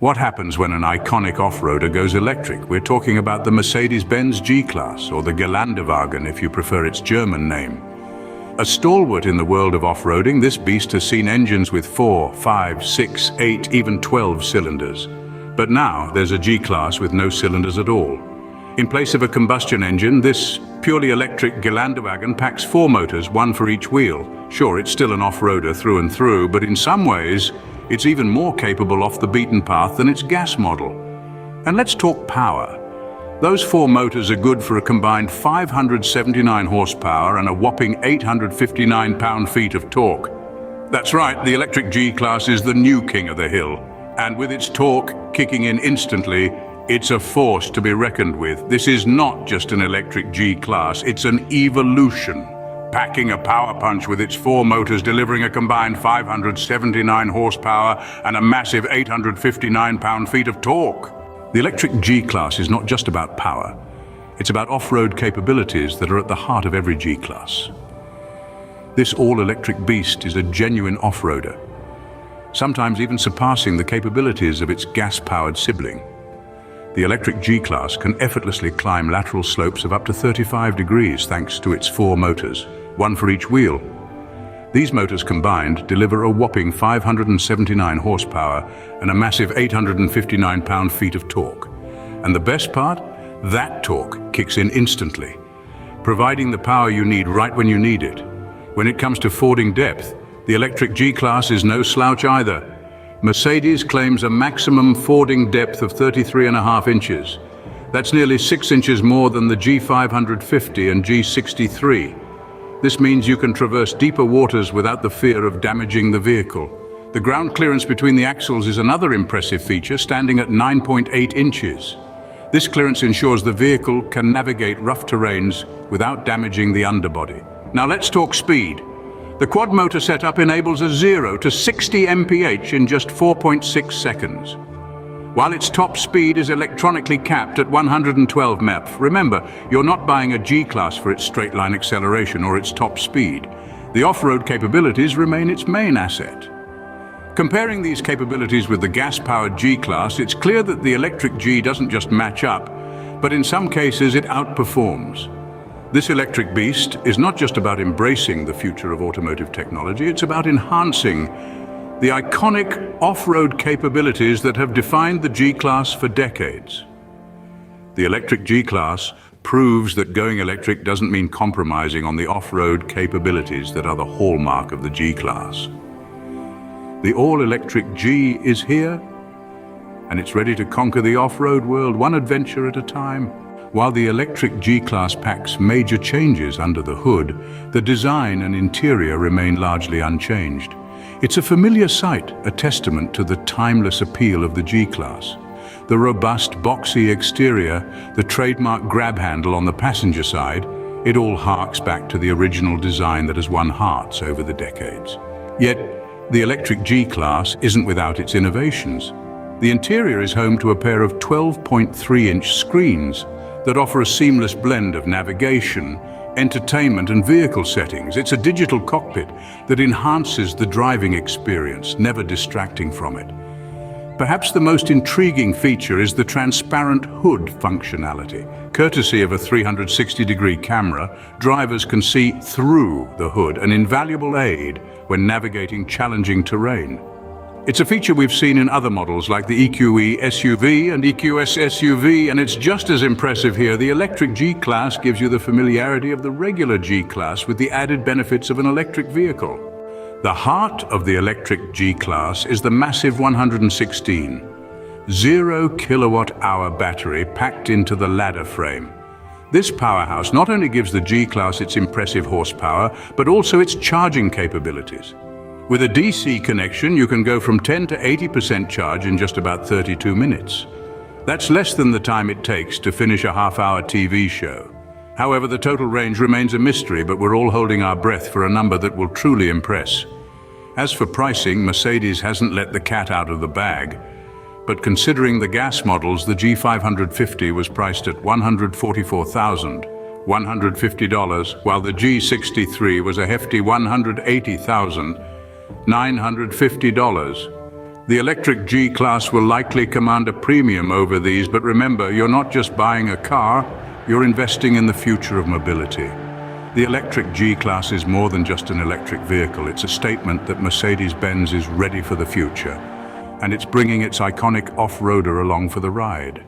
What happens when an iconic off-roader goes electric? We're talking about the Mercedes-Benz G-Class, or the Geländewagen if you prefer its German name. A stalwart in the world of off-roading, this beast has seen engines with 4, 5, 6, 8, even 12 cylinders. But now there's a G-Class with no cylinders at all. In place of a combustion engine, this purely electric Geländewagen packs 4 motors, one for each wheel. Sure, it's still an off-roader through and through, but in some ways, it's even more capable off the beaten path than its gas model. And let's talk power. Those 4 motors are good for a combined 579 horsepower and a whopping 859 pound-feet of torque. That's right, the electric G-Class is the new king of the hill. And with its torque kicking in instantly, it's a force to be reckoned with. This is not just an electric G-Class, it's an evolution. Packing a power punch with its 4 motors, delivering a combined 579 horsepower and a massive 859 pound-feet of torque. The electric G-Class is not just about power. It's about off-road capabilities that are at the heart of every G-Class. This all-electric beast is a genuine off-roader, sometimes even surpassing the capabilities of its gas-powered sibling. The electric G-Class can effortlessly climb lateral slopes of up to 35 degrees thanks to its 4 motors, one for each wheel. These motors combined deliver a whopping 579 horsepower and a massive 859 pound-feet of torque. And the best part? That torque kicks in instantly, providing the power you need right when you need it. When it comes to fording depth, the electric G-Class is no slouch either. Mercedes claims a maximum fording depth of 33.5 inches. That's nearly 6 inches more than the G550 and G63. This means you can traverse deeper waters without the fear of damaging the vehicle. The ground clearance between the axles is another impressive feature, standing at 9.8 inches. This clearance ensures the vehicle can navigate rough terrains without damaging the underbody. Now let's talk speed. The quad motor setup enables a 0 to 60 mph in just 4.6 seconds, while its top speed is electronically capped at 112 mph. Remember, you're not buying a G-Class for its straight-line acceleration or its top speed. The off-road capabilities remain its main asset. Comparing these capabilities with the gas-powered G-Class, it's clear that the electric G doesn't just match up, but in some cases it outperforms. This electric beast is not just about embracing the future of automotive technology, it's about enhancing the iconic off-road capabilities that have defined the G-Class for decades. The electric G-Class proves that going electric doesn't mean compromising on the off-road capabilities that are the hallmark of the G-Class. The all-electric G is here, and it's ready to conquer the off-road world, one adventure at a time. While the electric G-Class packs major changes under the hood, the design and interior remain largely unchanged. It's a familiar sight, a testament to the timeless appeal of the G-Class. The robust, boxy exterior, the trademark grab handle on the passenger side, it all harks back to the original design that has won hearts over the decades. Yet, the electric G-Class isn't without its innovations. The interior is home to a pair of 12.3-inch screens that offer a seamless blend of navigation, entertainment, and vehicle settings. It's a digital cockpit that enhances the driving experience, never distracting from it. Perhaps the most intriguing feature is the transparent hood functionality. Courtesy of a 360-degree camera, drivers can see through the hood, an invaluable aid when navigating challenging terrain. It's a feature we've seen in other models like the EQE SUV and EQS SUV, and it's just as impressive here. The electric G-Class gives you the familiarity of the regular G-Class with the added benefits of an electric vehicle. The heart of the electric G-Class is the massive 116, 0 kilowatt-hour battery packed into the ladder frame. This powerhouse not only gives the G-Class its impressive horsepower, but also its charging capabilities. With a DC connection, you can go from 10 to 80% charge in just about 32 minutes. That's less than the time it takes to finish a half-hour TV show. However, the total range remains a mystery, but we're all holding our breath for a number that will truly impress. As for pricing, Mercedes hasn't let the cat out of the bag. But considering the gas models, the G550 was priced at $144,150, while the G63 was a hefty $180,950. The electric G-Class will likely command a premium over these, but remember, you're not just buying a car, you're investing in the future of mobility. The electric G-Class is more than just an electric vehicle. It's a statement that Mercedes-Benz is ready for the future, and it's bringing its iconic off-roader along for the ride.